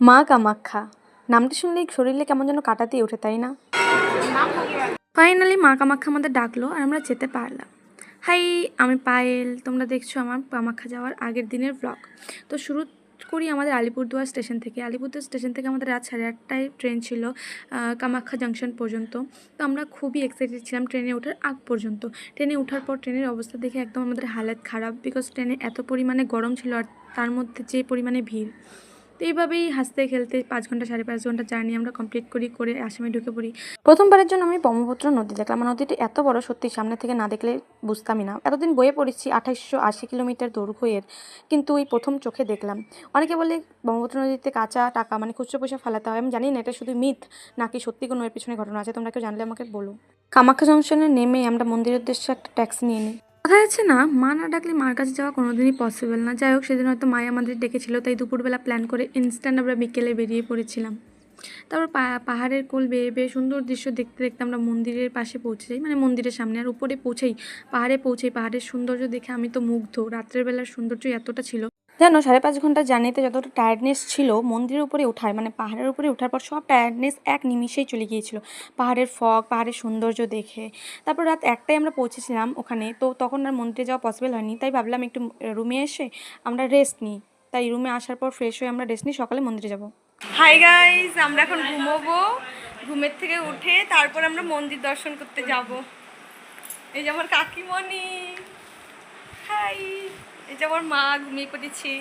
মা কামাখ্যা নামটা শুনলেই শরীরে কেমন যেন কাঁটা দিয়ে ওঠে, তাই না? ফাইনালি মা কামাখ্যা আমাদের ডাকলো আর আমরা যেতে পারলাম। হাই, আমি পায়েল, তোমরা দেখছো আমার কামাখ্যা যাওয়ার আগের দিনের ব্লগ। তো শুরু করি আমাদের আলিপুরদুয়ার স্টেশন থেকে। আলিপুরদুয়ার স্টেশন থেকে আমাদের রাত 8:30টায় ট্রেন ছিল কামাখ্যা জাংশন পর্যন্ত। তো আমরা খুবই এক্সাইটেড ছিলাম ট্রেনে ওঠার আগ পর্যন্ত। ট্রেনে ওঠার পর ট্রেনের অবস্থা দেখে একদম আমাদের হালাত খারাপ, বিকজ ট্রেনে এত পরিমাণে গরম ছিল আর তার মধ্যে যে পরিমাণে ভিড়। তো এইভাবেই হাসতে খেলতে 5 ঘন্টা 5.5 ঘন্টা জার্নি আমরা কমপ্লিট করে আসামে ঢুকে পড়ি। প্রথমবারের জন্য আমি ব্রহ্মপুত্র নদী দেখলাম। নদীটি এত বড়, সত্যি সামনে থেকে না দেখলে বুঝতামই না। এতদিন বইয়ে পড়েছি 2880 কিলোমিটার দৈর্ঘ্য এর, কিন্তু এই প্রথম চোখে দেখলাম। অনেকে বলে ব্রহ্মপুত্র নদীতে কাঁচা টাকা মানে খুচরো পয়সা ফেলাতে হয়। আমি জানি না এটা শুধু মিথ নাকি সত্যি কোনো এর পিছনে ঘটনা আছে। তোমরা কেউ জানলে আমাকে বলো। কামাখ্যা জংশনে নেমে আমরা মন্দিরের উদ্দেশ্যে একটা ট্যাক্সি নিয়ে নিই। দেখা যাচ্ছে না, মা না ডাকলে মার কাছে যাওয়া কোনোদিনই পসিবল না। যাই হোক, সেদিন হয়তো মাই আমাদের ডেকেছিল, তাই দুপুরবেলা প্ল্যান করে ইনস্ট্যান্ট আমরা বিকেলে বেরিয়ে পড়েছিলাম। তারপর পাহাড়ের কোল বেয়ে বেয়ে সুন্দর দৃশ্য দেখতে দেখতে আমরা মন্দিরের পাশে পৌঁছে যাই, মানে মন্দিরের সামনে। আর উপরে পৌঁছেই পাহাড়ের সৌন্দর্য দেখে আমি তো মুগ্ধ। রাত্রের বেলার সৌন্দর্য এতটা ছিল জানো। 5.5 ঘন্টা জার্নিতে যতটা টায়ার্ডনেস ছিল, মন্দিরের উপরে ওঠায় মানে পাহাড়ের উপরে ওঠার পর সব টায়ার্ডনেস এক নিমিষেই চলে গিয়েছিল পাহাড়ের ফগ, পাহাড়ের সৌন্দর্য দেখে। তারপর রাত 1টায় আমরা পৌঁছেছিলাম ওখানে। তো তখন আর মন্দিরে যাওয়া পসিবল হয়নি, তাই ভাবলাম একটু রুমে এসে আমরা রেস্ট নিই। তাই রুমে আসার পর ফ্রেশ হয়ে আমরা রেস্ট নিই, সকালে মন্দিরে যাব। হাই গাইস, আমরা এখন ঘুমোবো। ঘুমের থেকে উঠে তারপর আমরা মন্দির দর্শন করতে যাব। এই যে আমার কাকিমণি, হাই। এই যে আমার মা, ঘুমিয়ে পড়েছি।